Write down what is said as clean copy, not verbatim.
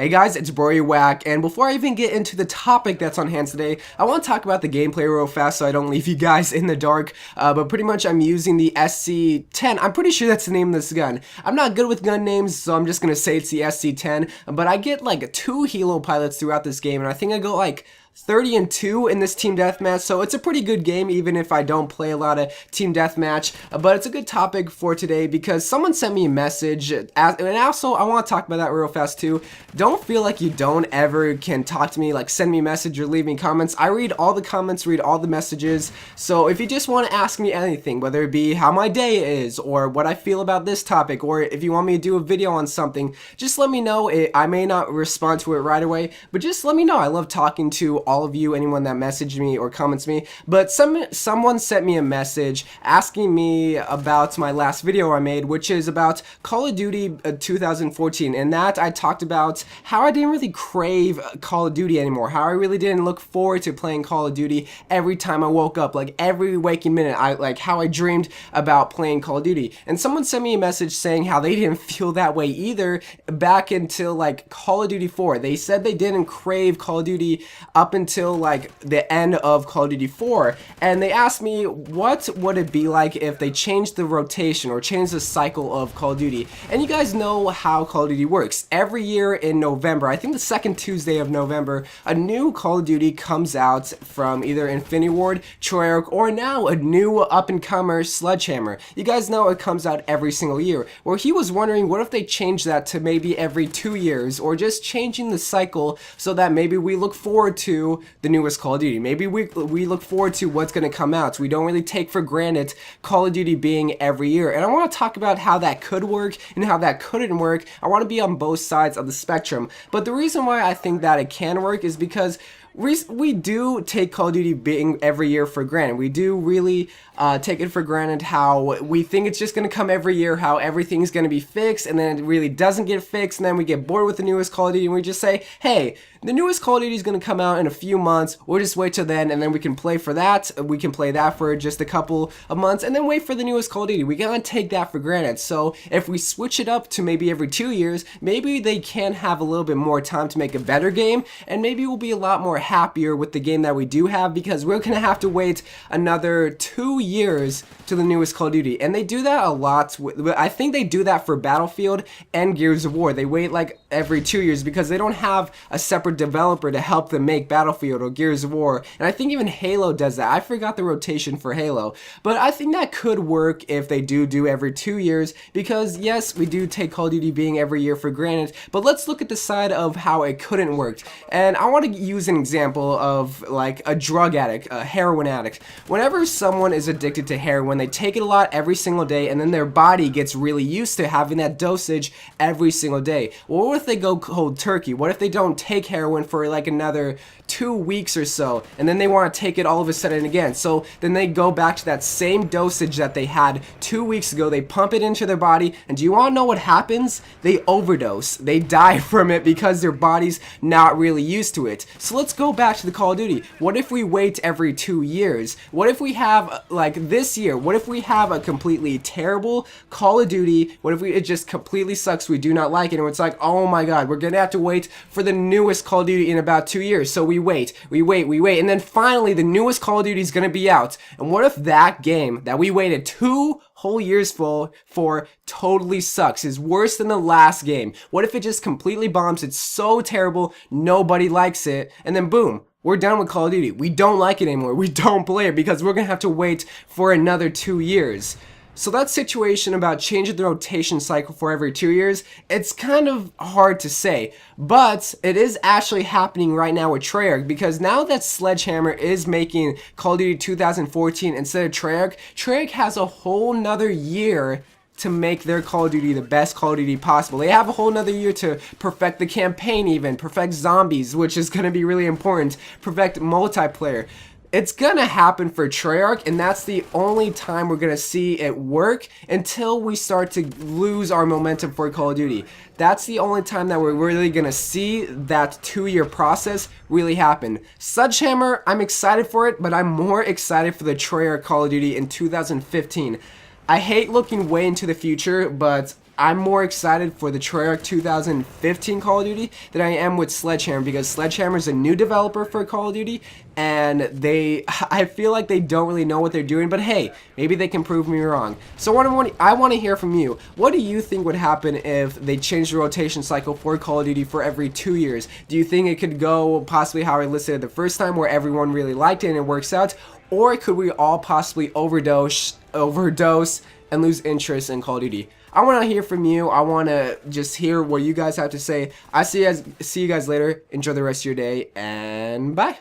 Hey guys, it's WACK, and before I even get into the topic that's on hand today, I want to talk about the gameplay real fast so I don't leave you guys in the dark, but pretty much I'm using the SC-10. I'm pretty sure that's the name of this gun. I'm not good with gun names, so I'm just going to say it's the SC-10, but I get like 2 helo pilots throughout this game, and I think I go like 30-2 in this team deathmatch, so it's a pretty good game even if I don't play a lot of team deathmatch. But it's a good topic for today because someone sent me a message, and also I want to talk about that real fast too. Don't feel like you don't ever can talk to me, like send me a message or leave me comments. I read all the comments, read all the messages, so if you just want to ask me anything, whether it be how my day is or what I feel about this topic, or if you want me to do a video on something, just let me know. I may not respond to it right away, but just let me know. I love talking to all of you, anyone that messaged me or comments me. But someone sent me a message asking me about my last video I made, which is about Call of Duty 2014, and that I talked about how I didn't really crave Call of Duty anymore, how I really didn't look forward to playing Call of Duty every time I woke up, like every waking minute, how I dreamed about playing Call of Duty. And someone sent me a message saying how they didn't feel that way either back until like Call of Duty 4. They said they didn't crave Call of Duty up until like the end of Call of Duty 4, and they asked me what would it be like if they changed the rotation or changed the cycle of Call of Duty. And you guys know how Call of Duty works. Every year in November, I think the second Tuesday of November, a new Call of Duty comes out from either Infinity Ward, Treyarch, or now a new up-and-comer Sledgehammer. You guys know it comes out every single year. Well, he was wondering what if they change that to maybe every 2 years, or just changing the cycle so that maybe we look forward to the newest Call of Duty. Maybe we look forward to what's going to come out. So we don't really take for granted Call of Duty being every year. And I want to talk about how that could work and how that couldn't work. I want to be on both sides of the spectrum. But the reason why I think that it can work is because we do take Call of Duty being every year for granted. We do really take it for granted how we think it's just going to come every year, how everything's going to be fixed, and then it really doesn't get fixed, and then we get bored with the newest Call of Duty, and we just say, hey, the newest Call of Duty is going to come out in a few months, we'll just wait till then, and then we can play for that. We can play that for just a couple of months, and then wait for the newest Call of Duty. We gotta take that for granted. So if we switch it up to maybe every 2 years, maybe they can have a little bit more time to make a better game, and maybe we'll be a lot more happier with the game that we do have, because we're gonna have to wait another 2 years to the newest Call of Duty. And they do that a lot. I think they do that for Battlefield and Gears of War. They wait like every 2 years because they don't have a separate developer to help them make Battlefield or Gears of War. And I think even Halo does that. I forgot the rotation for Halo, but I think that could work if they do every 2 years, because yes, we do take Call of Duty being every year for granted, but let's look at the side of how it couldn't work. And I want to use an example of like a drug addict, a heroin addict. Whenever someone is addicted to heroin, they take it a lot every single day, and then their body gets really used to having that dosage every single day. Well, what if they go cold turkey? What if they don't take heroin for like another 2 weeks or so, and then they want to take it all of a sudden again? So then they go back to that same dosage that they had 2 weeks ago. They pump it into their body, and do you want to know what happens? They overdose. They die from it because their body's not really used to it. So let's go back to the Call of Duty. What if we wait every 2 years? What if we have, like this year, what if we have a completely terrible Call of Duty? What if it just completely sucks, we do not like it, and it's like, oh my god, we're gonna have to wait for the newest Call of Duty in about 2 years. So we wait, and then finally the newest Call of Duty is gonna be out. And what if that game that we waited 2 whole years for totally sucks, is worse than the last game? What if it just completely bombs, it's so terrible, nobody likes it, and then boom, we're done with Call of Duty. We don't like it anymore. We don't play it because we're going to have to wait for another 2 years. So that situation about changing the rotation cycle for every 2 years, it's kind of hard to say, but it is actually happening right now with Treyarch, because now that Sledgehammer is making Call of Duty 2014 instead of Treyarch, Treyarch has a whole nother year to make their Call of Duty the best Call of Duty possible. They have a whole nother year to perfect the campaign, even perfect zombies, which is going to be really important, perfect multiplayer. It's gonna happen for Treyarch, and that's the only time we're gonna see it work until we start to lose our momentum for Call of Duty. That's the only time that we're really gonna see that 2-year process really happen. Sledgehammer, I'm excited for it, but I'm more excited for the Treyarch Call of Duty in 2015. I hate looking way into the future, but I'm more excited for the Treyarch 2015 Call of Duty than I am with Sledgehammer, because Sledgehammer is a new developer for Call of Duty, and I feel like they don't really know what they're doing, but hey, maybe they can prove me wrong. So I want to hear from you. What do you think would happen if they changed the rotation cycle for Call of Duty for every 2 years? Do you think it could go possibly how I listed it the first time, where everyone really liked it and it works out? Or could we all possibly overdose and lose interest in Call of Duty? I want to hear from you. I want to just hear what you guys have to say. See you guys later. Enjoy the rest of your day, and bye.